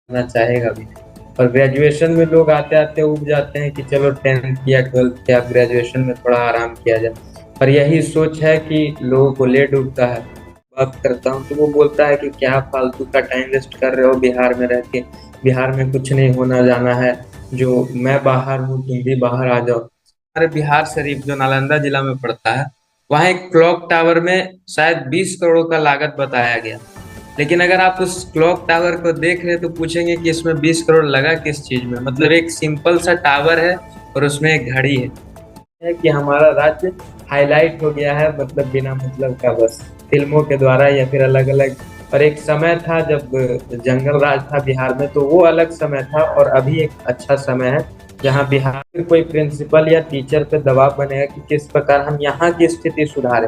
करना चाहेगा भी नहीं। और ग्रेजुएशन में लोग आते आते उब जाते हैं कि चलो 10th किया 12th किया, ग्रेजुएशन में थोड़ा आराम किया जाए। पर यही सोच है कि लोगों को ले डूबता है। बात करता हूँ तो वो बोलता है कि क्या फालतू का टाइम वेस्ट कर रहे हो बिहार में रह के, बिहार में कुछ नहीं होना जाना है, जो मैं बाहर हूँ तुम भी बाहर आ जाओ। हमारे बिहार शरीफ जो नालंदा जिला में पड़ता है, वहाँ एक क्लॉक टावर में शायद 20 करोड़ का लागत बताया गया। लेकिन अगर आप उस क्लॉक टावर को देख रहे तो पूछेंगे कि इसमें 20 करोड़ लगा किस चीज में। मतलब एक सिंपल सा टावर है और उसमें एक घड़ी है कि हमारा राज्य हाईलाइट हो गया है, मतलब बिना मतलब का, बस फिल्मों के द्वारा या फिर अलग अलग। और एक समय था जब जंगल राज था बिहार में, तो वो अलग समय था। और अभी एक अच्छा समय है जहाँ बिहार में कोई प्रिंसिपल या टीचर पे दबाव बनेगा कि किस प्रकार हम यहाँ की स्थिति सुधारें।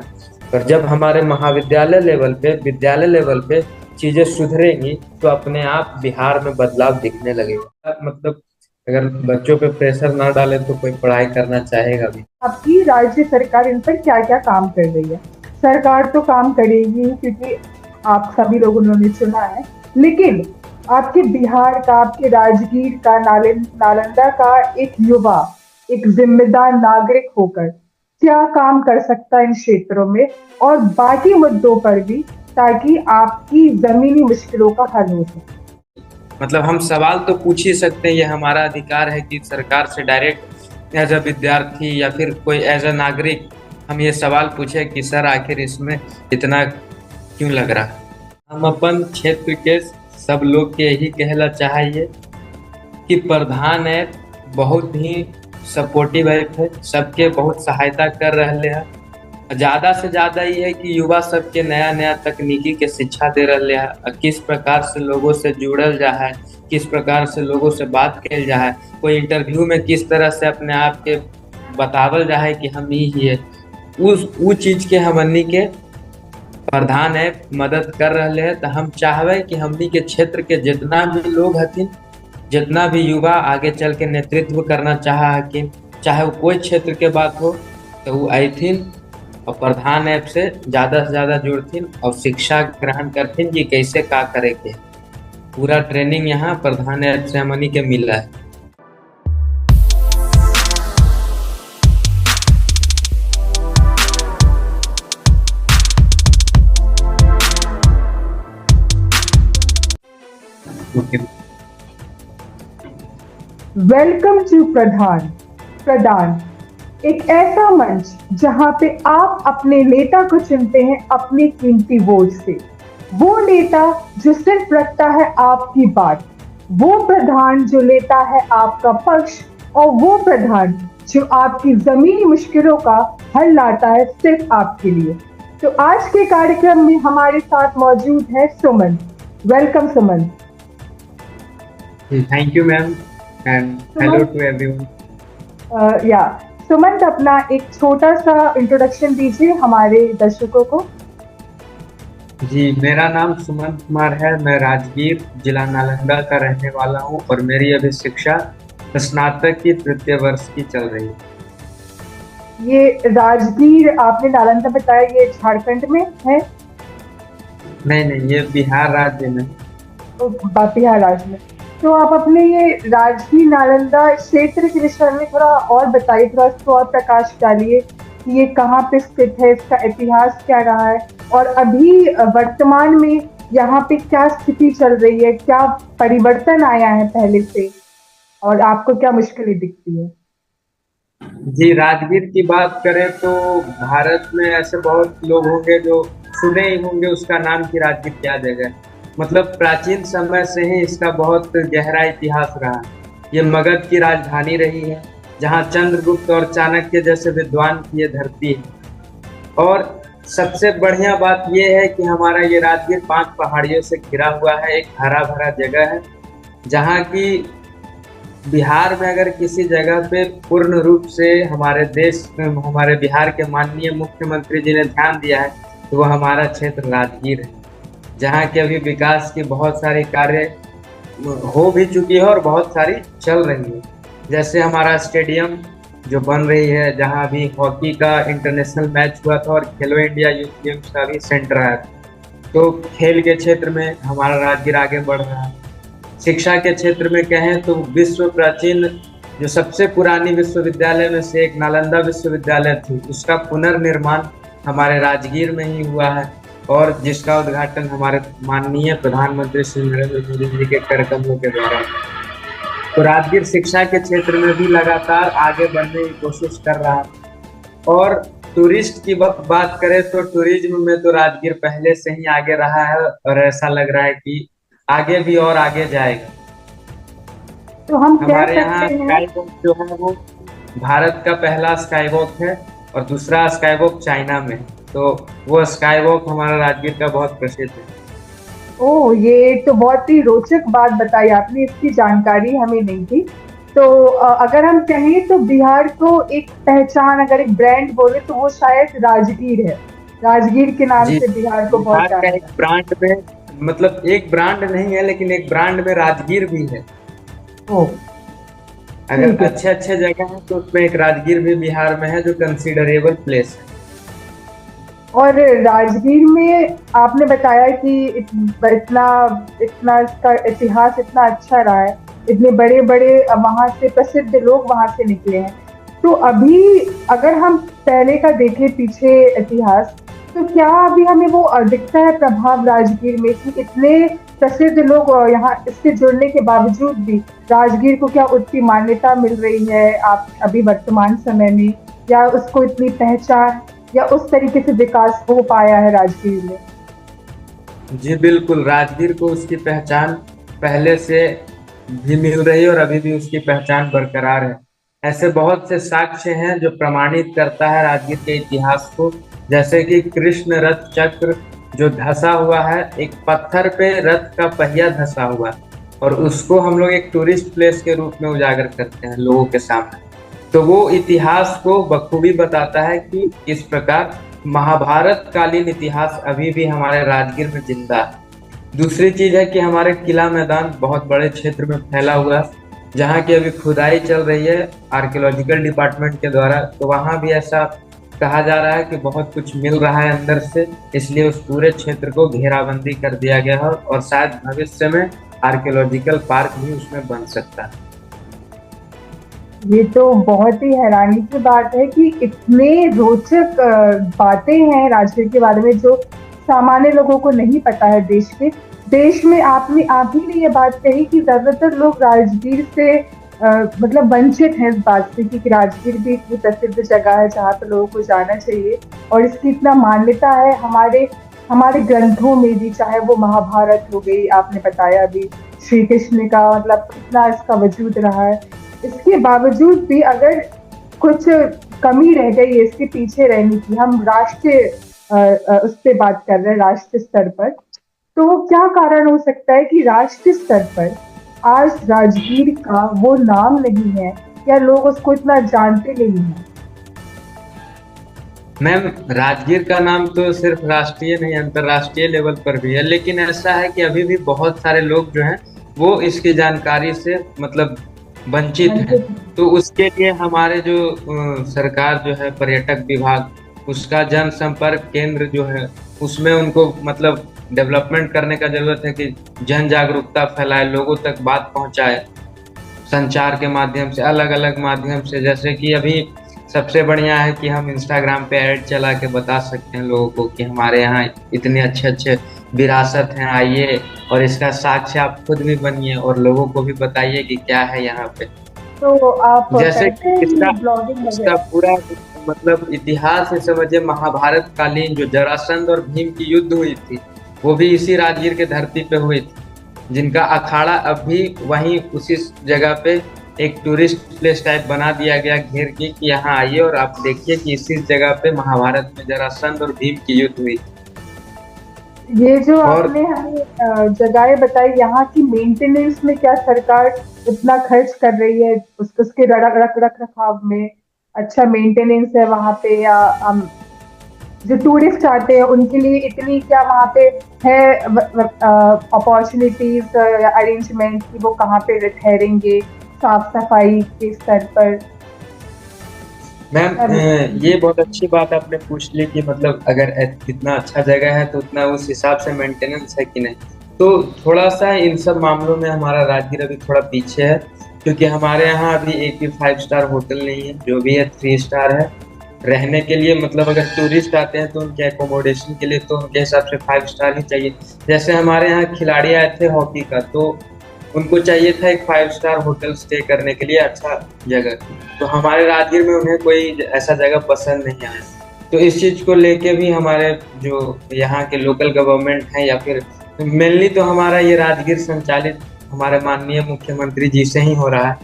और जब हमारे महाविद्यालय लेवल पे, विद्यालय लेवल पे चीजें सुधरेंगी तो अपने आप बिहार में बदलाव दिखने लगेगा। मतलब अगर बच्चों पे प्रेशर ना डाले तो कोई पढ़ाई करना चाहेगा भी। आपकी राज्य सरकार इन पर क्या क्या काम कर रही है? सरकार तो काम करेगी ही, क्योंकि आप सभी लोगों ने चुना है। लेकिन आपके बिहार का, आपके राजगीर का, नालंदा का एक युवा, एक जिम्मेदार नागरिक होकर क्या काम कर सकता है इन क्षेत्रों में और बाकी मुद्दों पर भी, ताकि आपकी जमीनी मुश्किलों का हल हो सके? मतलब हम सवाल तो पूछ ही सकते हैं, ये हमारा अधिकार है कि सरकार से डायरेक्ट एज अ विद्यार्थी या फिर कोई एज अ नागरिक हम ये सवाल पूछे कि सर आखिर इसमें इतना क्यों लग रहा है। हम अपन क्षेत्र के सब लोग के यही कहना चाहिए कि प्रधान ऐप बहुत ही सपोर्टिव ऐप है, सबके बहुत सहायता कर रहे हैं। ज्यादा से ज्यादा ये है कि युवा सबके नया नया तकनीकी के शिक्षा दे रहे हैं, किस प्रकार से लोगों से जुड़ल जा है, किस प्रकार से लोगों से बात कल जा है, कोई इंटरव्यू में किस तरह से अपने आप के बतावल जा है कि हम ही है। उस चीज के हमनी के प्रधान ऐप मदद कर रहे हैं। तो हम चाहबे कि हमनी के क्षेत्र के जितना भी लोग हथिन, जितना भी युवा आगे चल के नेतृत्व करना चाहा हकिन, चाहे वो कोई क्षेत्र के बात हो, तो वो अथिन और प्रधान ऐप से ज्यादा जुड़थिन और शिक्षा ग्रहण करथिन कि कैसे का करे के। पूरा ट्रेनिंग यहाँ प्रधान ऐप से हमनी के मिला है। ओके। वेलकम टू प्रधान। प्रधान एक ऐसा मंच जहां पे आप अपने नेता को चुनते हैं अपने कीमती वोट से। वो नेता जो सिर्फ रखता है आपकी बात, वो प्रधान जो लेता है आपका पक्ष, और वो प्रधान जो आपकी जमीनी मुश्किलों का हल लाता है सिर्फ आपके लिए। तो आज के कार्यक्रम में हमारे साथ मौजूद है Suman. Welcome Suman. Thank you ma'am and hello Suman, to everyone. या सुमंत, अपना एक छोटा सा इंट्रोडक्शन दीजिए हमारे दर्शकों को। जी, मेरा नाम सुमंत कुमार है। मैं राजगीर जिला नालंदा का रहने वाला हूँ और मेरी अभी शिक्षा स्नातक की तृतीय वर्ष की चल रही है। ये राजगीर आपने नालंदा बताया, ये झारखंड में है? नहीं नहीं, ये बिहार राज्य में। तो बिहार राज्य में। तो आप अपने ये राजगीर नालंदा क्षेत्र के विषय में थोड़ा और बताइए, थोड़ा इस और प्रकाश डालिए कि ये कहाँ पे स्थित है, इसका इतिहास क्या रहा है, और अभी वर्तमान में यहाँ पे क्या स्थिति चल रही है, क्या परिवर्तन आया है पहले से, और आपको क्या मुश्किलें दिखती है? जी, राजगीर की बात करें तो भारत में ऐसे बहुत लोग होंगे जो सुने ही होंगे उसका नाम कि राजगीर क्या जगह है। मतलब प्राचीन समय से ही इसका बहुत गहरा इतिहास रहा है। ये मगध की राजधानी रही है, जहाँ चंद्रगुप्त और चाणक्य जैसे विद्वान की ये धरती है। और सबसे बढ़िया बात यह है कि हमारा ये राजगीर 5 पहाड़ियों से घिरा हुआ है, एक हरा भरा जगह है, जहाँ की बिहार में अगर किसी जगह पे पूर्ण रूप से हमारे देश में, हमारे बिहार के माननीय मुख्यमंत्री जी ने ध्यान दिया है तो वो हमारा क्षेत्र राजगीर है, जहाँ के अभी विकास की बहुत सारी कार्य हो भी चुकी है और बहुत सारी चल रही है। जैसे हमारा स्टेडियम जो बन रही है, जहाँ अभी हॉकी का इंटरनेशनल मैच हुआ था और खेलो इंडिया यूथ गेम्स का भी सेंटर है। तो खेल के क्षेत्र में हमारा राजगीर आगे बढ़ रहा है। शिक्षा के क्षेत्र में कहें तो विश्व प्राचीन जो सबसे पुरानी विश्वविद्यालय में से एक नालंदा विश्वविद्यालय थी, उसका पुनर्निर्माण हमारे राजगीर में ही हुआ है, और जिसका उद्घाटन हमारे माननीय प्रधानमंत्री श्री नरेंद्र मोदी जी के कर कमलों के द्वारा। तो राजगीर शिक्षा के क्षेत्र में भी लगातार आगे बढ़ने की कोशिश कर रहा है। और टूरिस्ट की बात करें तो टूरिज्म में तो राजगीर पहले से ही आगे रहा है, और ऐसा लग रहा है कि आगे भी और आगे जाएगा। तो हम कह हमारे यहाँ सकते हैं स्काई वॉक जो है वो भारत का पहला स्काई वॉक है, और दूसरा स्काई वॉक चाइना में है। तो वो स्काई वॉक हमारा राजगीर का बहुत प्रसिद्ध है। ओ, ये तो बहुत ही रोचक बात बताई आपने, इसकी जानकारी हमें नहीं थी। तो अगर हम कहें तो बिहार को एक पहचान, अगर एक ब्रांड बोले तो वो शायद राजगीर है। राजगीर के नाम जी, से बिहार को बहुत बिहार का जाना एक जाता ब्रांड में, मतलब एक ब्रांड नहीं है लेकिन एक ब्रांड में राजगीर भी है। है। ओ, अगर ठीक है। अच्छे अच्छे जगह है तो उसमें एक राजगीर भी बिहार में है, जो कंसीडरेबल प्लेस है। और राजगीर में आपने बताया कि इतना इतना इसका इतिहास इतना अच्छा रहा है, इतने बड़े बड़े वहाँ से प्रसिद्ध लोग वहाँ से निकले हैं। तो अभी अगर हम पहले का देखें पीछे इतिहास, तो क्या अभी हमें वो दिखता है प्रभाव राजगीर में कि इतने प्रसिद्ध लोग यहाँ इससे जुड़ने के बावजूद भी राजगीर को क्या उतनी मान्यता मिल रही है आप अभी वर्तमान समय में, या उसको इतनी पहचान या उस तरीके से विकास हो पाया है राजगीर में? जी बिल्कुल, राजगीर को उसकी पहचान पहले से भी मिल रही है और अभी भी उसकी पहचान बरकरार है। ऐसे बहुत से साक्ष्य हैं जो प्रमाणित करता है राजगीर के इतिहास को, जैसे कि कृष्ण रथ चक्र जो धंसा हुआ है, एक पत्थर पे रथ का पहिया धंसा हुआ है, और उसको हम लोग एक टूरिस्ट प्लेस के रूप में उजागर करते हैं लोगों के सामने। तो वो इतिहास को बखूबी बताता है कि इस प्रकार महाभारत कालीन इतिहास अभी भी हमारे राजगीर में जिंदा है। दूसरी चीज है कि हमारे किला मैदान बहुत बड़े क्षेत्र में फैला हुआ है, जहाँ की अभी खुदाई चल रही है आर्कियोलॉजिकल डिपार्टमेंट के द्वारा। तो वहाँ भी ऐसा कहा जा रहा है कि बहुत कुछ मिल रहा है अंदर से, इसलिए उस पूरे क्षेत्र को घेराबंदी कर दिया गया है, और शायद भविष्य में आर्कियोलॉजिकल पार्क भी उसमें बन सकता है। ये तो बहुत ही हैरानी की बात है कि इतने रोचक बातें हैं राजगीर के बारे में जो सामान्य लोगों को नहीं पता है। देश में आप ही ने ये बात कही कि ज्यादातर लोग राजगीर से मतलब वंचित हैं इस बात से कि राजगीर भी इतनी प्रसिद्ध जगह है जहाँ पे लोगों को जाना चाहिए, और इसकी इतना मान्यता है हमारे हमारे ग्रंथों में भी, चाहे वो महाभारत हो गई, आपने बताया अभी श्री कृष्ण का, मतलब कितना इसका वजूद रहा है। इसके बावजूद भी अगर कुछ कमी रह गई है इसके पीछे रहने की, हम राष्ट्रीय उस पे बात कर रहे हैं राष्ट्रीय स्तर पर, तो क्या कारण हो सकता है कि राष्ट्रीय स्तर पर आज राजगीर का वो नाम नहीं है, या लोग उसको इतना जानते नहीं हैं? मैम, राजगीर का नाम तो सिर्फ राष्ट्रीय नहीं अंतर्राष्ट्रीय लेवल पर भी है, लेकिन ऐसा है कि अभी भी बहुत सारे लोग जो हैं वो इसकी जानकारी से मतलब वंचित हैं। तो उसके लिए हमारे जो सरकार जो है पर्यटक विभाग, उसका जनसंपर्क केंद्र जो है उसमें उनको मतलब डेवलपमेंट करने का जरूरत है कि जन जागरूकता फैलाए, लोगों तक बात पहुंचाए संचार के माध्यम से, अलग अलग माध्यम से। जैसे कि अभी सबसे बढ़िया है कि हम इंस्टाग्राम पे ऐड चला के बता सकते हैं लोगों को कि हमारे यहाँ इतने अच्छे अच्छे विरासत हैं, आइए और इसका साक्ष्य आप खुद भी बनिए और लोगों को भी बताइए कि क्या है यहाँ पे। तो आप जैसे करते हैं इसका ये ब्लॉगिंग इसका वगैरह? पूरा मतलब इतिहास है, समझिए महाभारत कालीन जो जरासंध और भीम की युद्ध हुई थी, वो भी इसी राजगीर के धरती पे हुई थी, जिनका अखाड़ा अब भी वहीं उसी जगह पे एक टूरिस्ट प्लेस टाइप बना दिया गया घेर के कि यहाँ आइए और आप देखिए कि इसी जगह पे महाभारत में जरासंध और भीम की युद्ध हुई। ये जो और आपने हमें जगहें बताई, यहाँ की मेंटेनेंस में क्या सरकार इतना खर्च कर रही है उसके रख रखाव में? अच्छा मेंटेनेंस है वहाँ पे, या जो टूरिस्ट आते हैं उनके लिए इतनी क्या वहाँ पे है अपॉर्चुनिटीज या अरेंजमेंट कि वो कहाँ पे ठहरेंगे, साफ सफाई के स्तर पर? मैम, ये बहुत अच्छी बात आपने पूछ ली कि मतलब अगर इतना अच्छा जगह है तो उतना उस हिसाब से मेंटेनेंस है कि नहीं। तो थोड़ा सा इन सब मामलों में हमारा राजगीर अभी थोड़ा पीछे है, क्योंकि हमारे यहाँ अभी एक भी 5 स्टार होटल नहीं है, जो भी है 3 स्टार है। रहने के लिए मतलब अगर टूरिस्ट आते हैं तो उनके एकोमोडेशन के लिए तो उनके हिसाब से 5 स्टार ही चाहिए। जैसे हमारे यहाँ खिलाड़ी आए थे हॉकी का, तो उनको चाहिए था एक 5 स्टार होटल स्टे करने के लिए, अच्छा जगह। तो हमारे राजगीर में उन्हें कोई ऐसा जगह पसंद नहीं आया। तो इस चीज को लेके भी हमारे जो यहाँ के लोकल गवर्नमेंट है, या फिर मेनली तो हमारा ये राजगीर संचालित हमारे माननीय मुख्यमंत्री जी से ही हो रहा है।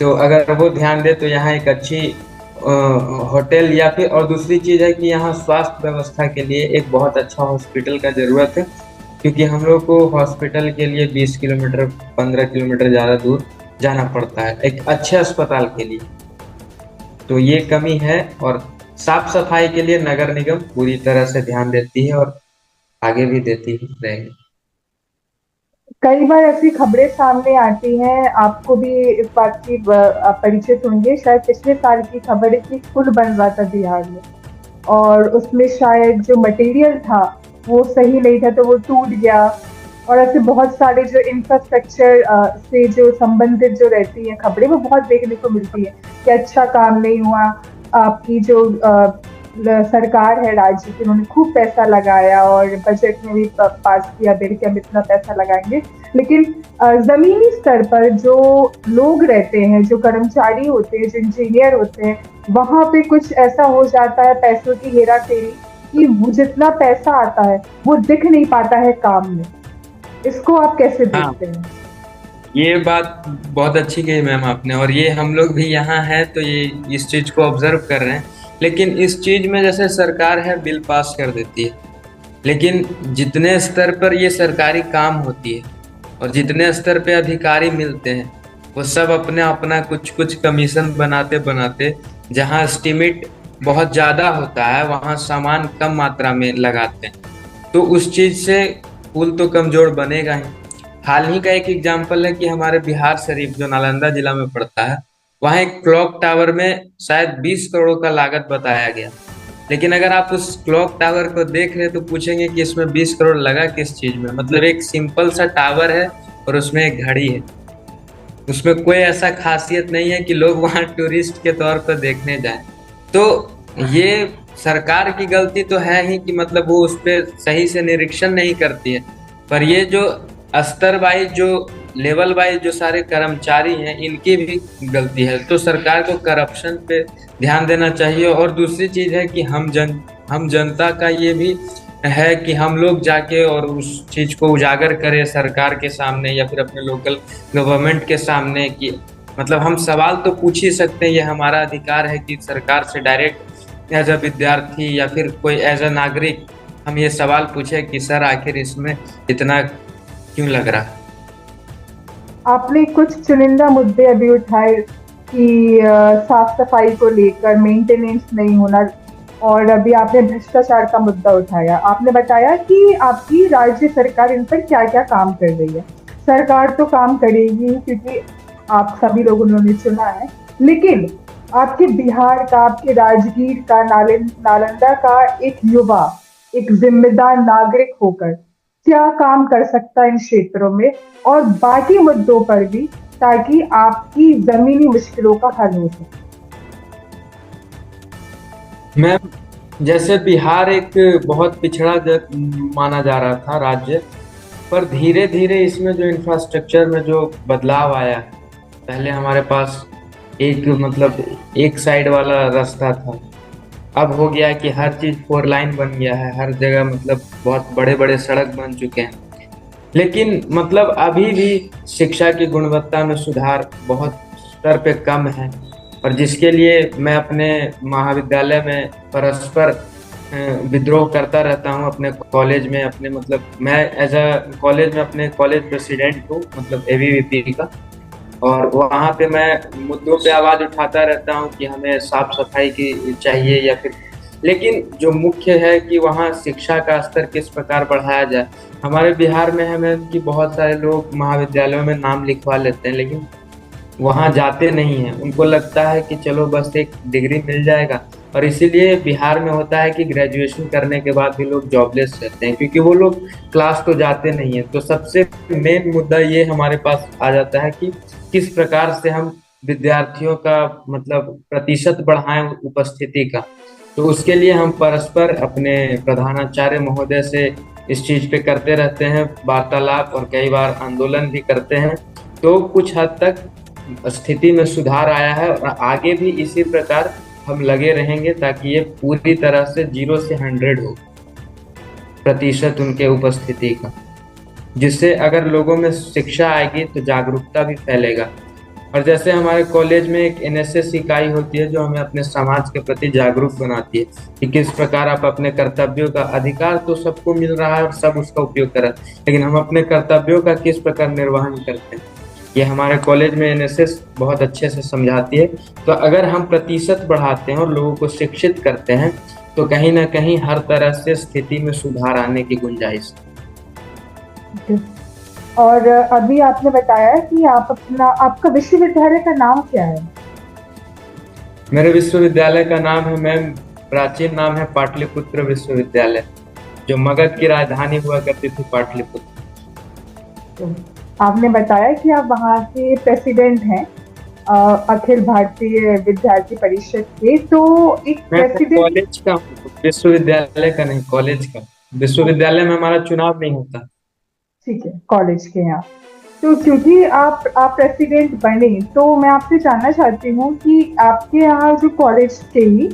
तो अगर वो ध्यान दे तो यहाँ एक अच्छी होटल, या फिर और दूसरी चीज है कि यहाँ स्वास्थ्य व्यवस्था के लिए एक बहुत अच्छा हॉस्पिटल का जरूरत है, क्योंकि हम लोग को हॉस्पिटल के लिए 20 किलोमीटर 15 किलोमीटर ज़्यादा दूर जाना पड़ता है एक अच्छे अस्पताल के लिए। तो ये कमी है, और साफ सफाई के लिए नगर निगम पूरी तरह से ध्यान देती है और आगे भी देती ही रहेगी। कई बार ऐसी खबरें सामने आती हैं, आपको भी इस बात की आप परिचित होंगे। शायद पिछले साल की खबर है कि पुल बन रहा था बिहार में, और उसमें शायद जो मटेरियल था वो सही नहीं था, तो वो टूट गया। और ऐसे बहुत सारे जो इंफ्रास्ट्रक्चर से जो संबंधित जो रहती हैं खबरें, वो बहुत देखने को मिलती है कि अच्छा काम नहीं हुआ। आपकी जो सरकार है राज्य की, उन्होंने खूब पैसा लगाया और बजट में भी पास किया बिल कि हम इतना पैसा लगाएंगे, लेकिन जमीनी स्तर पर जो लोग रहते हैं, जो कर्मचारी होते हैं, जो इंजीनियर होते हैं, वहां पे कुछ ऐसा हो जाता है पैसों की हेरा फेरी कि वो जितना पैसा आता है वो दिख नहीं पाता है काम में। इसको आप कैसे हाँ, देखते हैं? ये बात बहुत अच्छी कही मैम आपने, और ये हम लोग भी यहाँ हैं तो ये इस चीज को ऑब्जर्व कर रहे हैं। लेकिन इस चीज में जैसे सरकार है बिल पास कर देती है, लेकिन जितने स्तर पर ये सरकारी काम होती है और जितने स्तर पे अधिकारी मिलते हैं, वो सब अपने अपना कुछ कुछ कमीशन बनाते बनाते, जहाँ एस्टिमेट बहुत ज़्यादा होता है वहाँ सामान कम मात्रा में लगाते हैं। तो उस चीज़ से पुल तो कमजोर बनेगा ही। हाल ही का एक एग्जाम्पल है कि हमारे बिहार शरीफ जो नालंदा जिला में पड़ता है, वहाँ एक क्लॉक टावर में शायद 20 करोड़ का लागत बताया गया। लेकिन अगर आप उस क्लॉक टावर को देख रहे तो पूछेंगे कि इसमें 20 करोड़ लगा किस चीज में। मतलब एक सिंपल सा टावर है और उसमें एक घड़ी है, उसमें कोई ऐसा खासियत नहीं है कि लोग वहाँ टूरिस्ट के तौर पर देखने जाएं। तो ये सरकार की गलती तो है ही कि मतलब वो उस पर सही से निरीक्षण नहीं करती है। पर ये जो स्तर वाइज, जो लेवल वाइज जो सारे कर्मचारी हैं, इनकी भी गलती है। तो सरकार को करप्शन पे ध्यान देना चाहिए। और दूसरी चीज है कि हम जनता का ये भी है कि हम लोग जाके और उस चीज को उजागर करें सरकार के सामने या फिर अपने लोकल गवर्नमेंट के सामने, कि मतलब हम सवाल तो पूछ ही सकते हैं, ये हमारा अधिकार है कि सरकार से डायरेक्ट एज अ विद्यार्थी या फिर कोई एज अ नागरिक हम ये सवाल पूछे कि सर आखिर इसमें इतना क्यों लग रहा है। आपने कुछ चुनिंदा मुद्दे अभी उठाए कि साफ सफाई को लेकर मेंटेनेंस नहीं होना, और अभी आपने भ्रष्टाचार का मुद्दा उठाया। आपने बताया कि आपकी राज्य सरकार इन पर क्या क्या काम कर रही है। सरकार तो काम करेगी क्योंकि आप सभी लोगों ने उन्हें चुना है, लेकिन आपके बिहार का, आपके राजगीर का, नालंदा का एक युवा, एक जिम्मेदार नागरिक होकर क्या काम कर सकता है इन क्षेत्रों में और बाकी मुद्दों पर भी, ताकि आपकी जमीनी मुश्किलों का हल हो सके? मैम, जैसे बिहार एक बहुत पिछड़ा माना जा रहा था राज्य, पर धीरे धीरे इसमें जो इंफ्रास्ट्रक्चर में जो बदलाव आया है, पहले हमारे पास एक मतलब एक साइड वाला रास्ता था, अब हो गया है कि हर चीज 4 लाइन बन गया है, हर जगह मतलब बहुत बड़े बड़े सड़क बन चुके हैं। लेकिन मतलब अभी भी शिक्षा की गुणवत्ता में सुधार बहुत स्तर पे कम है, और जिसके लिए मैं अपने महाविद्यालय में परस्पर विद्रोह करता रहता हूँ अपने कॉलेज में। अपने मतलब मैं एज अ कॉलेज में अपने कॉलेज प्रेसिडेंट हूँ, मतलब एबीवीपी का। और वहाँ पे मैं मुद्दों पे आवाज उठाता रहता हूँ कि हमें साफ सफाई की चाहिए या फिर, लेकिन जो मुख्य है कि वहाँ शिक्षा का स्तर किस प्रकार बढ़ाया जाए। हमारे बिहार में हमें कि बहुत सारे लोग महाविद्यालयों में नाम लिखवा लेते हैं, लेकिन वहाँ जाते नहीं हैं। उनको लगता है कि चलो बस एक डिग्री मिल जाएगा और इसीलिए बिहार में होता है कि ग्रेजुएशन करने के बाद भी लोग जॉबलेस रहते हैं, क्योंकि वो लोग क्लास तो जाते नहीं है। तो सबसे मेन मुद्दा ये हमारे पास आ जाता है कि किस प्रकार से हम विद्यार्थियों का मतलब प्रतिशत बढ़ाएं उपस्थिति का। तो उसके लिए हम परस्पर अपने प्रधानाचार्य महोदय से इस चीज पे करते रहते हैं वार्तालाप, और कई बार आंदोलन भी करते हैं। तो कुछ हद तक स्थिति में सुधार आया है, और आगे भी इसी प्रकार हम लगे रहेंगे ताकि ये पूरी तरह से 0 से 100 हो प्रतिशत उनके उपस्थिति का। जिससे अगर लोगों में शिक्षा आएगी तो जागरूकता भी फैलेगा। और जैसे हमारे कॉलेज में एक एनएसएस इकाई होती है जो हमें अपने समाज के प्रति जागरूक बनाती है कि किस प्रकार आप अपने कर्तव्यों का, अधिकार तो सबको मिल रहा है और सब उसका उपयोग कर रहे हैं, लेकिन हम अपने कर्तव्यों का किस प्रकार निर्वहन करते हैं, ये हमारे कॉलेज में एनएसएस बहुत अच्छे से समझाती है। तो अगर हम प्रतिशत बढ़ाते हैं और लोगों को शिक्षित करते हैं तो कहीं ना कहीं हर तरह से स्थिति में सुधार आने की गुंजाइश है। और अभी आपने बताया कि आपका विश्वविद्यालय का नाम क्या है? मेरे विश्वविद्यालय का नाम है, मैम, प्राचीन नाम है पाटलिपुत्र विश्वविद्यालय, जो मगध की राजधानी हुआ करती थी पाटलिपुत्र। तो आपने बताया कि आप वहाँ के प्रेसिडेंट हैं अखिल भारतीय विद्यार्थी परिषद के। तो एक मैं प्रेसिडेंट, कॉलेज का हूँ, विश्वविद्यालय का नहीं, कॉलेज का। विश्वविद्यालय में हमारा चुनाव नहीं होता। ठीक है, कॉलेज के हैं आप। तो क्योंकि आप प्रेसिडेंट बने, तो मैं आपसे जानना चाहती हूँ कि आपके यहाँ जो कॉलेज के ही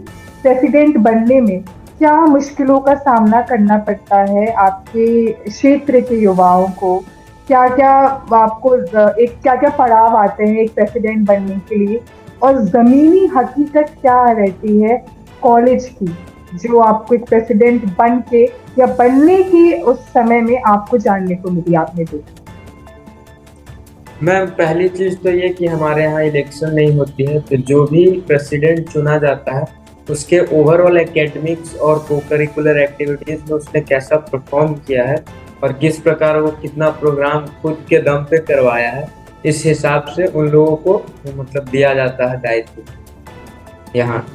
प्रेसिडेंट बनने में क्या मुश्किलों का सामना करना पड़ता है आपके क्षेत्र के युवाओं को? क्या क्या आपको एक क्या क्या पड़ाव आते हैं एक प्रेसिडेंट बनने के लिए, और जमीनी हकीकत क्या रहती है कॉलेज की, जो आपको एक प्रेसिडेंट बन के या बनने की उस समय में आपको जानने को मिली, आपने देखा? मैम, पहली चीज तो ये कि हमारे यहाँ इलेक्शन नहीं होती है, तो जो भी प्रेसिडेंट चुना जाता है उसके ओवरऑल एकेडमिक्स और को करिकुलर एक्टिविटीज में उसने कैसा परफॉर्म किया है और किस प्रकार वो कितना प्रोग्राम खुद के दम पे करवाया है, इस हिसाब से उन लोगों को मतलब दिया जाता है दायित्व।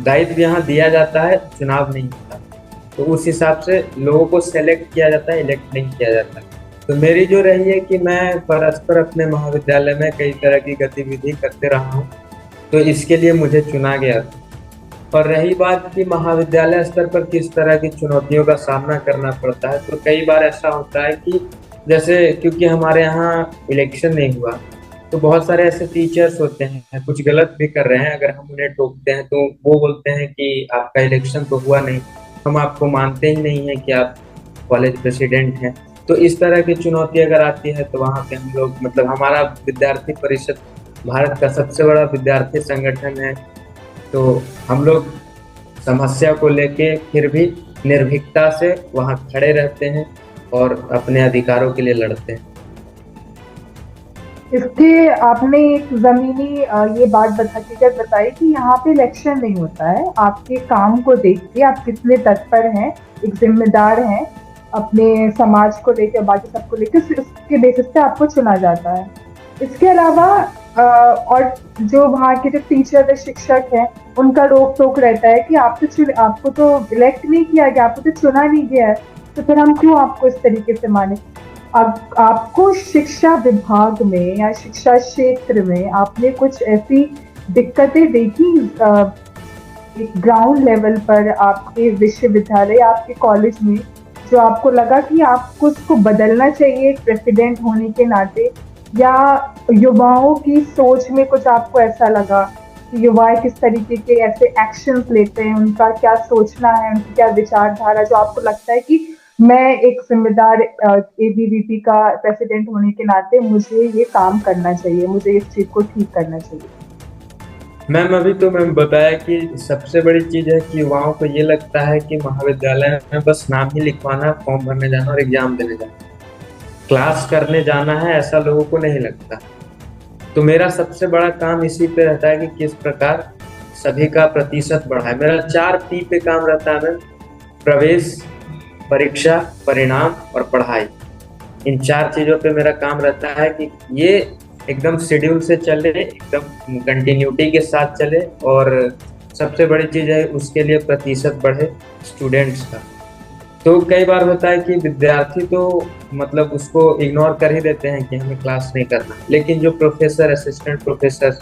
दायित्व यहाँ दिया जाता है, चुनाव नहीं होता। तो उस हिसाब से लोगों को सेलेक्ट किया जाता है, इलेक्ट नहीं किया जाता। तो मेरी जो रही है कि मैं परस्पर अपने महाविद्यालय में कई तरह की गतिविधि करते रहा हूँ, तो इसके लिए मुझे चुना गया था। और रही बात कि महाविद्यालय स्तर पर किस तरह की चुनौतियों का सामना करना पड़ता है, तो कई बार ऐसा होता है कि जैसे क्योंकि हमारे यहाँ इलेक्शन नहीं हुआ, तो बहुत सारे ऐसे टीचर्स होते हैं कुछ गलत भी कर रहे हैं। अगर हम उन्हें टोकते हैं तो वो बोलते हैं कि आपका इलेक्शन तो हुआ नहीं, हम आपको मानते ही नहीं है कि आप कॉलेज प्रेसिडेंट हैं। तो इस तरह की चुनौती अगर आती है तो वहाँ पे हम लोग मतलब हमारा विद्यार्थी परिषद भारत का सबसे बड़ा विद्यार्थी संगठन है, तो हम लोग समस्या को लेके फिर भी निर्भीकता से वहाँ खड़े रहते हैं और अपने अधिकारों के लिए लड़ते हैं। इसके आपने एक जमीनी ये बात हकीकत बताई कि यहाँ पे इलेक्शन नहीं होता है। आपके काम को देख के आप कितने तत्पर हैं, एक जिम्मेदार हैं अपने समाज को लेकर, बाकी सबको लेकर, उसके बेसिस पे आपको चुना जाता है। इसके अलावा और जो वहाँ के जो टीचर या शिक्षक हैं उनका रोक टोक रहता है कि आपको तो इलेक्ट नहीं किया गया, आपको तो चुना नहीं गया है, तो फिर हम क्यों आपको इस तरीके से माने। अब आपको शिक्षा विभाग में या शिक्षा क्षेत्र में आपने कुछ ऐसी दिक्कतें देखी ग्राउंड लेवल पर आपके विश्वविद्यालय, आपके कॉलेज में, जो आपको लगा कि आपको उसको बदलना चाहिए प्रेसिडेंट होने के नाते, या युवाओं की सोच में कुछ आपको ऐसा लगा कि युवा किस तरीके के ऐसे एक्शंस लेते हैं, उनका क्या सोचना है, उनकी क्या विचारधारा, जो आपको लगता है कि मैं एक जिम्मेदार एबीवीपी का प्रेसिडेंट होने के नाते मुझे ये काम करना चाहिए, मुझे इस चीज को ठीक करना चाहिए? मैम, अभी तो मैम बताया कि सबसे बड़ी चीज है कि युवाओं को ये लगता है कि महाविद्यालय में बस नाम ही लिखवाना, फॉर्म भरने जाना और एग्जाम देने जाना, क्लास करने जाना है, ऐसा लोगों को नहीं लगता। तो मेरा सबसे बड़ा काम इसी पे रहता है कि किस प्रकार सभी का प्रतिशत बढ़ाए। मेरा 4 P पे काम रहता है मैम: प्रवेश, परीक्षा, परिणाम और पढ़ाई। इन 4 चीजों पे मेरा काम रहता है कि ये एकदम शेड्यूल से चले, एकदम कंटिन्यूटी के साथ चले और सबसे बड़ी चीज़ है उसके लिए प्रतिशत बढ़े स्टूडेंट्स का। तो कई बार होता है कि विद्यार्थी तो मतलब उसको इग्नोर कर ही देते हैं कि हमें क्लास नहीं करना, लेकिन जो प्रोफेसर, असिस्टेंट प्रोफेसर,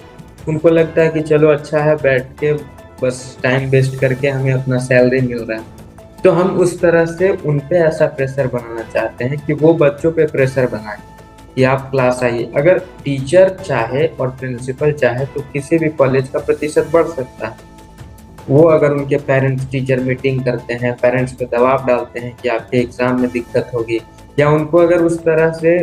उनको लगता है कि चलो अच्छा है, बैठ के बस टाइम वेस्ट करके हमें अपना सैलरी मिल रहा है। तो हम उस तरह से उन पे ऐसा प्रेशर बनाना चाहते हैं कि वो बच्चों पे प्रेशर बनाए कि आप क्लास आइए। अगर टीचर चाहे और प्रिंसिपल चाहे तो किसी भी कॉलेज का प्रतिशत बढ़ सकता है। वो अगर उनके पेरेंट्स टीचर मीटिंग करते हैं, पेरेंट्स पे दबाव डालते हैं कि आपके एग्जाम में दिक्कत होगी, या उनको अगर उस तरह से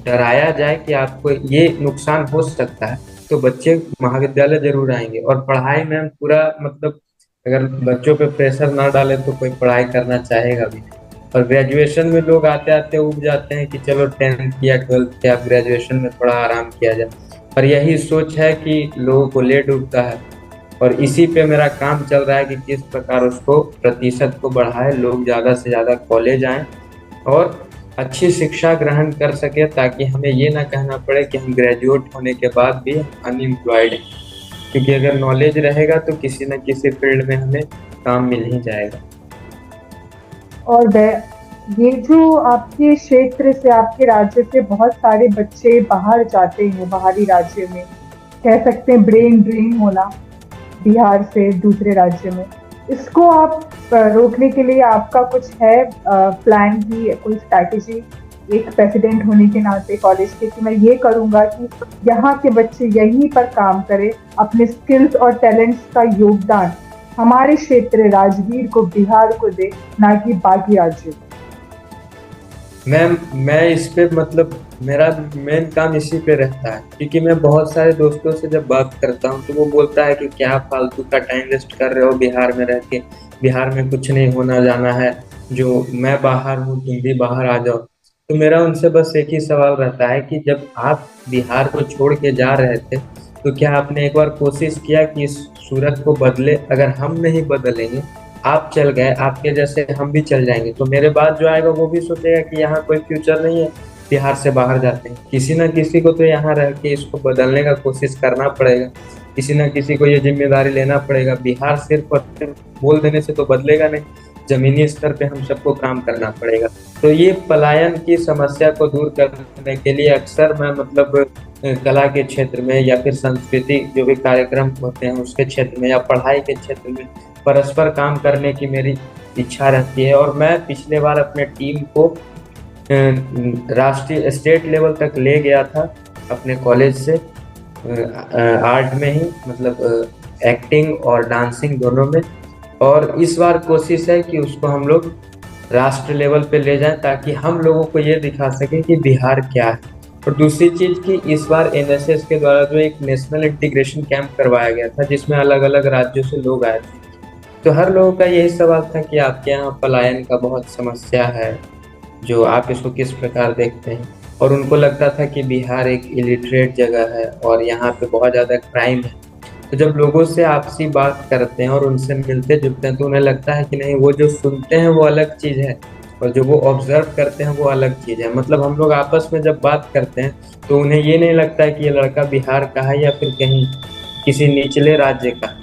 डराया जाए कि आपको ये नुकसान हो सकता है, तो बच्चे महाविद्यालय जरूर आएंगे। और पढ़ाई में हम पूरा मतलब अगर बच्चों पे प्रेशर ना डाले तो कोई पढ़ाई करना चाहेगा भी नहीं। और ग्रेजुएशन में लोग आते आते उब जाते हैं कि चलो 10th या 12th किया, ग्रेजुएशन में थोड़ा आराम किया जाए। पर यही सोच है कि लोगों को ले डूबता है। और इसी पे मेरा काम चल रहा है कि किस प्रकार उसको प्रतिशत को बढ़ाए, लोग ज़्यादा से ज़्यादा कॉलेज आएँ और अच्छी शिक्षा ग्रहण कर सके, ताकि हमें ये ना कहना पड़े कि हम ग्रेजुएट होने के बाद भी अनएम्प्लॉयड हैं। क्योंकि अगर नॉलेज रहेगा तो किसी न किसी फील्ड में हमें काम मिल ही जाएगा। और ये जो आपके क्षेत्र से, आपके राज्य से बहुत सारे बच्चे बाहर जाते हैं, बाहरी राज्य में, कह सकते हैं ब्रेन ड्रेन होना बिहार से दूसरे राज्य में, इसको आप रोकने के लिए आपका कुछ है प्लान की, कोई स्ट्रैटेजी एक प्रेसिडेंट होने के नाते कॉलेज के, कि मैं ये करूंगा कि यहाँ के बच्चे यहीं पर काम करें, अपने स्किल्स और टैलेंट्स का योगदान हमारे क्षेत्र राजगीर को, बिहार को दे, ना कि बाकी राज्यों को? मैं इस पे मतलब मेरा मेन काम इसी पे रहता है, क्योंकि मैं बहुत सारे दोस्तों से जब बात करता हूँ तो वो बोलता है कि क्या फालतू का टाइम वेस्ट कर रहे हो बिहार में रह के, बिहार में कुछ नहीं होना जाना है, जो मैं बाहर हूँ तुम भी बाहर आ जाओ। तो मेरा उनसे बस एक ही सवाल रहता है कि जब आप बिहार को छोड़ के जा रहे थे तो क्या आपने एक बार कोशिश किया कि इस सूरत को बदले? अगर हम नहीं बदलेंगे, आप चल गए, आपके जैसे हम भी चल जाएंगे, तो मेरे बाद जो आएगा वो भी सोचेगा कि यहाँ कोई फ्यूचर नहीं है, बिहार से बाहर जाते हैं। किसी ना किसी को तो यहाँ रह के इसको बदलने का कोशिश करना पड़ेगा, किसी ना किसी को ये जिम्मेदारी लेना पड़ेगा। बिहार सिर्फ और सिर्फ बोल देने से तो बदलेगा नहीं, जमीनी स्तर पे हम सबको काम करना पड़ेगा। तो ये पलायन की समस्या को दूर करने के लिए अक्सर मैं मतलब कला के क्षेत्र में या फिर संस्कृति जो भी कार्यक्रम होते हैं उसके क्षेत्र में या पढ़ाई के क्षेत्र में परस्पर काम करने की मेरी इच्छा रहती है। और मैं पिछले बार अपने टीम को राष्ट्रीय स्टेट लेवल तक ले गया था अपने कॉलेज से, आर्ट में ही, मतलब एक्टिंग और डांसिंग दोनों में। और इस बार कोशिश है कि उसको हम लोग राष्ट्र लेवल पे ले जाएं, ताकि हम लोगों को ये दिखा सकें कि बिहार क्या है। और दूसरी चीज़ कि इस बार एनएसएस के द्वारा जो एक नेशनल इंटीग्रेशन कैंप करवाया गया था जिसमें अलग अलग राज्यों से लोग आए थे, तो हर लोगों का यही सवाल था कि आपके यहाँ पलायन का बहुत समस्या है, जो आप इसको किस प्रकार देखते हैं। और उनको लगता था कि बिहार एक इलिटरेट जगह है और यहाँ पे बहुत ज़्यादा क्राइम है। तो जब लोगों से आपसी बात करते हैं और उनसे मिलते जुलते हैं तो उन्हें लगता है कि नहीं, वो जो सुनते हैं वो अलग चीज़ है और जो वो ऑब्जर्व करते हैं वो अलग चीज़ है। मतलब हम लोग आपस में जब बात करते हैं तो उन्हें ये नहीं लगता है कि ये लड़का बिहार का है या फिर कहीं किसी निचले राज्य का।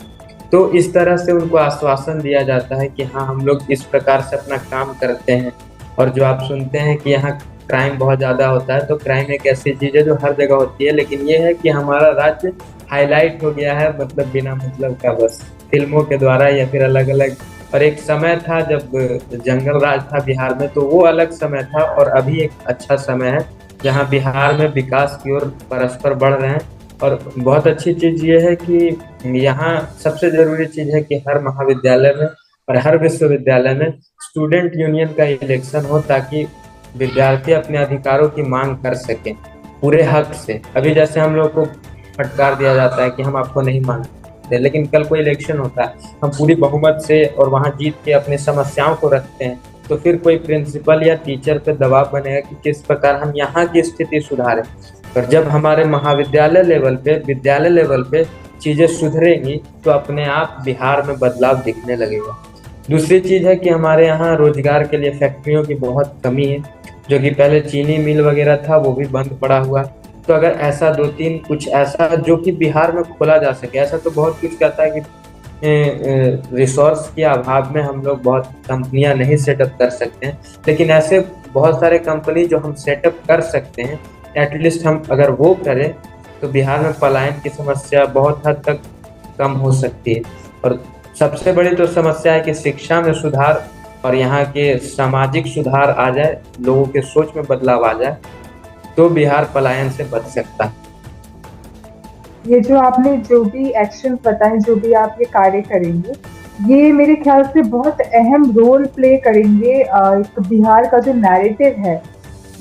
तो इस तरह से उनको आश्वासन दिया जाता है कि हाँ, हम लोग इस प्रकार से अपना काम करते हैं। और जो आप सुनते हैं कि यहाँ क्राइम बहुत ज़्यादा होता है, तो क्राइम एक ऐसी चीज़ है जो हर जगह होती है, लेकिन ये है कि हमारा राज्य हाईलाइट हो गया है, मतलब बिना मतलब का, बस फिल्मों के द्वारा या फिर अलग अलग। और एक समय था जब जंगल राज था बिहार में, तो वो अलग समय था। और अभी एक अच्छा समय है जहाँ बिहार में विकास की ओर परस्पर बढ़ रहे हैं। और बहुत अच्छी चीज़ ये है कि यहाँ सबसे ज़रूरी चीज़ है कि हर महाविद्यालय में और हर विश्वविद्यालय में स्टूडेंट यूनियन का इलेक्शन हो, ताकि विद्यार्थी अपने अधिकारों की मांग कर सकें पूरे हक से। अभी जैसे हम लोग को फटकार दिया जाता है कि हम आपको नहीं मानते, लेकिन कल कोई इलेक्शन होता है, हम पूरी बहुमत से और वहाँ जीत के अपनी समस्याओं को रखते हैं, तो फिर कोई प्रिंसिपल या टीचर पे दबाव बनेगा कि किस प्रकार हम यहाँ की स्थिति सुधारें। पर जब हमारे महाविद्यालय लेवल पे, विद्यालय लेवल पे चीज़ें सुधरेंगी तो अपने आप बिहार में बदलाव दिखने लगेगा। दूसरी चीज़ है कि हमारे यहाँ रोजगार के लिए फैक्ट्रियों की बहुत कमी है, जो कि पहले चीनी मिल वगैरह था वो भी बंद पड़ा हुआ। तो अगर ऐसा 2-3 कुछ ऐसा जो कि बिहार में खोला जा सके, ऐसा तो बहुत कुछ कहता है कि रिसोर्स के अभाव में हम लोग बहुत कंपनियां नहीं सेटअप कर सकते हैं, लेकिन ऐसे बहुत सारे कंपनी जो हम सेटअप कर सकते हैं, एटलीस्ट हम अगर वो करें तो बिहार में पलायन की समस्या बहुत हद तक कम हो सकती है। और सबसे बड़ी तो समस्या है कि शिक्षा में सुधार और यहाँ के सामाजिक सुधार आ जाए, लोगों के सोच में बदलाव आ जाए, तो बिहार पलायन से बच सकता है। ये जो आपने जो भी एक्शन बताए, जो भी आप ये कार्य करेंगे, ये मेरे ख्याल से बहुत अहम रोल प्ले करेंगे एक बिहार का जो नैरेटिव है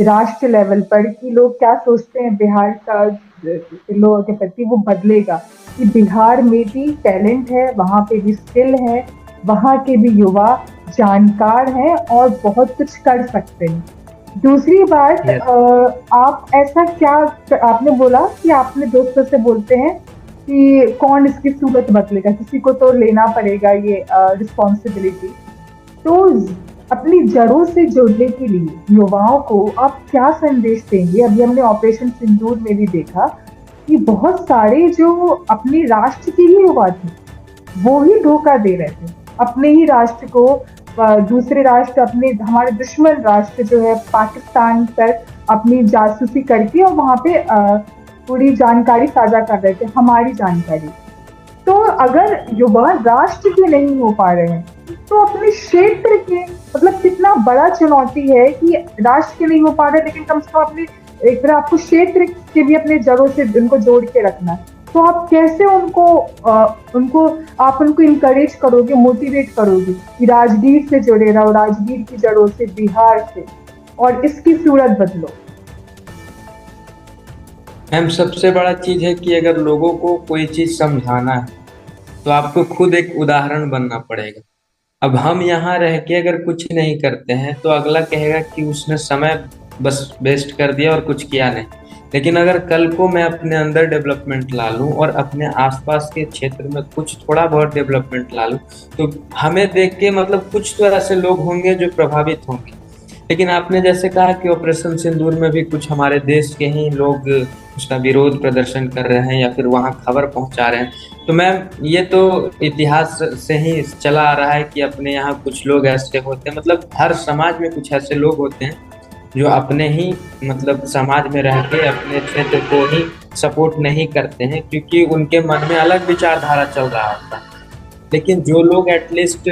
राष्ट्र लेवल पर, कि लोग क्या सोचते हैं बिहार का लोगों के प्रति, वो बदलेगा। कि बिहार में भी टैलेंट है, वहाँ पे भी स्किल है, वहाँ के भी युवा जानकार हैं और बहुत कुछ कर सकते हैं। दूसरी बात, Yes. आप ऐसा क्या, आपने बोला कि आपने दोस्तों से बोलते हैं कि कौन इसकी सूरत बदलेगा, किसी को तो लेना पड़ेगा ये रिस्पॉन्सिबिलिटी। तो अपनी जड़ों से जुड़ने के लिए युवाओं को आप क्या संदेश देंगे? अभी हमने ऑपरेशन सिंदूर में भी देखा कि बहुत सारे जो अपने राष्ट्र के ही युवा थे, वो ही धोखा दे रहे थे अपने ही राष्ट्र को। दूसरे राष्ट्र, अपने हमारे दुश्मन राष्ट्र जो है पाकिस्तान पर अपनी जासूसी करके और वहाँ पे पूरी जानकारी साझा कर रहे थे, हमारी जानकारी। तो अगर युवा राष्ट्र के नहीं हो पा रहे हैं, तो अपने क्षेत्र के, मतलब कितना बड़ा चुनौती है कि राष्ट्र के नहीं हो पा रहे, लेकिन कम से कम अपने एक तरह आपको क्षेत्र के भी अपने जड़ों से उनको जोड़ के रखना है। तो आप कैसे उनको इनकरेज करोगे, मोटिवेट करोगे कि राजगीर से जुड़े रहो, राजगीर की जड़ों से, बिहार से, और इसकी सूरत बदलो? मैम, सबसे बड़ा चीज है कि अगर लोगों को कोई चीज समझाना है तो आपको खुद एक उदाहरण बनना पड़ेगा। अब हम यहाँ रह के अगर कुछ नहीं करते हैं तो अगला कहेगा कि उसने समय बस वेस्ट कर दिया और कुछ किया नहीं। लेकिन अगर कल को मैं अपने अंदर डेवलपमेंट ला लूँ और अपने आसपास के क्षेत्र में कुछ थोड़ा बहुत डेवलपमेंट ला लूँ, तो हमें देख के मतलब कुछ तो ऐसे लोग होंगे जो प्रभावित होंगे। लेकिन आपने जैसे कहा कि ऑपरेशन सिंदूर में भी कुछ हमारे देश के ही लोग उसका विरोध प्रदर्शन कर रहे हैं या फिर वहां खबर पहुंचा रहे हैं, तो मैम ये तो इतिहास से ही चला आ रहा है कि अपने यहाँ कुछ लोग ऐसे होते हैं, मतलब हर समाज में कुछ ऐसे लोग होते हैं जो अपने ही मतलब समाज में रह के अपने क्षेत्र को ही सपोर्ट नहीं करते हैं, क्योंकि उनके मन में अलग विचारधारा चल रहा होता है। लेकिन जो लोग एटलीस्ट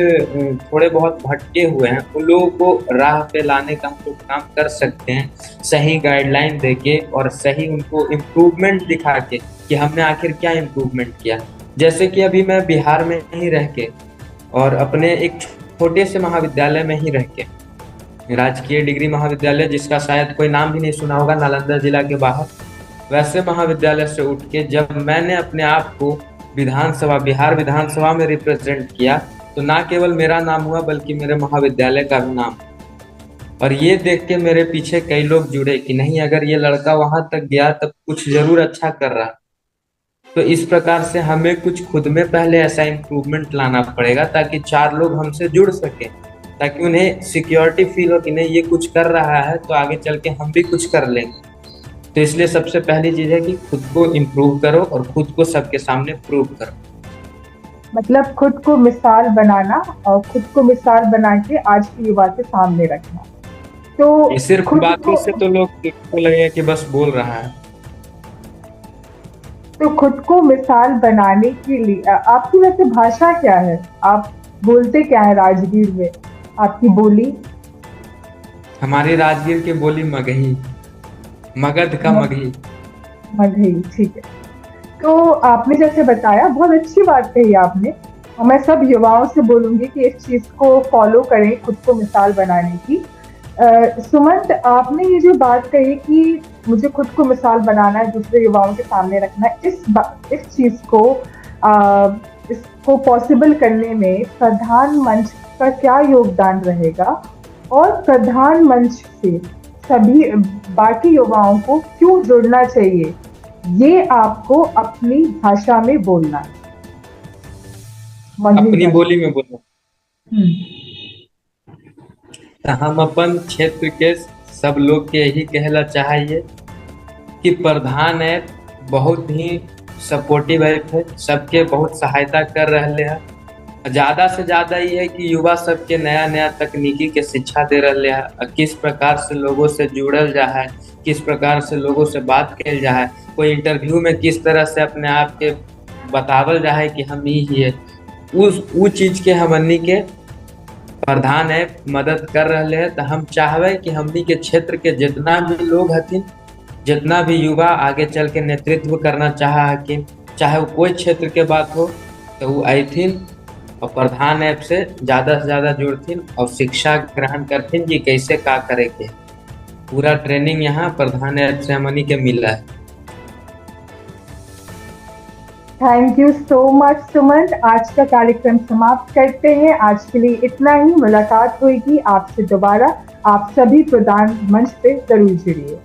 थोड़े बहुत भटके हुए हैं, उन लोगों को राह पे लाने का हम लोग काम कर सकते हैं, सही गाइडलाइन देके और सही उनको इम्प्रूवमेंट दिखा के कि हमने आखिर क्या इम्प्रूवमेंट किया। जैसे कि अभी मैं बिहार में ही रह के और अपने एक छोटे से महाविद्यालय में ही रह के, राजकीय डिग्री महाविद्यालय, जिसका शायद कोई नाम भी नहीं सुना होगा, नालंदा जिला के बाहर, वैसे महाविद्यालय से उठ के जब मैंने अपने आप को विधानसभा, बिहार विधानसभा में रिप्रेजेंट किया, तो ना केवल मेरा नाम हुआ बल्कि मेरे महाविद्यालय का भी नाम। और ये देख के मेरे पीछे कई लोग जुड़े कि नहीं, अगर ये लड़का वहां तक गया तब कुछ जरूर अच्छा कर रहा। तो इस प्रकार से हमें कुछ खुद में पहले ऐसा इम्प्रूवमेंट लाना पड़ेगा ताकि चार लोग हमसे जुड़ सके, ताकि उन्हें सिक्योरिटी फील हो कि नहीं ये कुछ कर रहा है तो आगे चल के हम भी कुछ कर लेंगे। तो इसलिए सबसे पहली चीज है कि खुद को इम्प्रूव करो और खुद को सबके सामने प्रूव करो। मतलब खुद को मिसाल बनाना, और खुद को मिसाल बना के आज की युवा के सामने रखना। तो ये सिर्फ खुद बातों को से तो लोग को लगेगा कि बस बोल रहा है। तो खुद को मिसाल बनाने के लिए आपकी वैसे भाषा क्या है? आप बोलते क्या है राजगीर में, आपकी बोली? हमारी राजगीर की बोली मगही, मगध का मगही। मगही, ठीक है। तो आपने जैसे बताया, बहुत अच्छी बात कही आपने, और मैं सब युवाओं से बोलूंगी कि इस चीज को फॉलो करें, खुद को मिसाल बनाने की। सुमंत, आपने ये जो बात कही कि मुझे खुद को मिसाल बनाना है, दूसरे युवाओं के सामने रखना है, इस चीज को इसको पॉसिबल करने में प्रधान मंच का क्या योगदान रहेगा, और प्रधान मंच से सभी बाकी युवाओं को क्यों जुड़ना चाहिए, ये आपको अपनी भाषा में बोलना है, अपनी बोली में बोलना। हम्म। तो हम अपन क्षेत्र के सब लोग के यही कहना चाहिए कि प्रधान ऐप बहुत ही सपोर्टिव ऐप है, सबके बहुत सहायता कर रहे हैं। ज्यादा से ज्यादा ये है कि युवा सबके नया नया तकनीकी के शिक्षा दे रहे है, किस प्रकार से लोगों से जुड़ल जा है, किस प्रकार से लोगों से बात कल जा है, कोई इंटरव्यू में किस तरह से अपने आप के बतावल जा है कि हम ही है, उस चीज के हमनी के प्रधान है मदद कर रहे हैं। तो हम चाहबे कि हमनी के क्षेत्र के जितना भी लोग हथिन, जितना भी युवा आगे चल के नेतृत्व करना चाह हकिन, चाहे वो कोई क्षेत्र के बात हो, तो वो अथिन और प्रधान ऐप से ज़्यादा जुड़थिन और शिक्षा ग्रहण करथिन कि कैसे का करे के। पूरा ट्रेनिंग यहाँ प्रधान ऐप से हमनी के मिला है। थैंक यू सो मच सुमन। आज का कार्यक्रम समाप्त करते हैं। आज के लिए इतना ही। मुलाकात होगी आपसे दोबारा। आप सभी प्रधान मंच पे जरूर जुड़िए।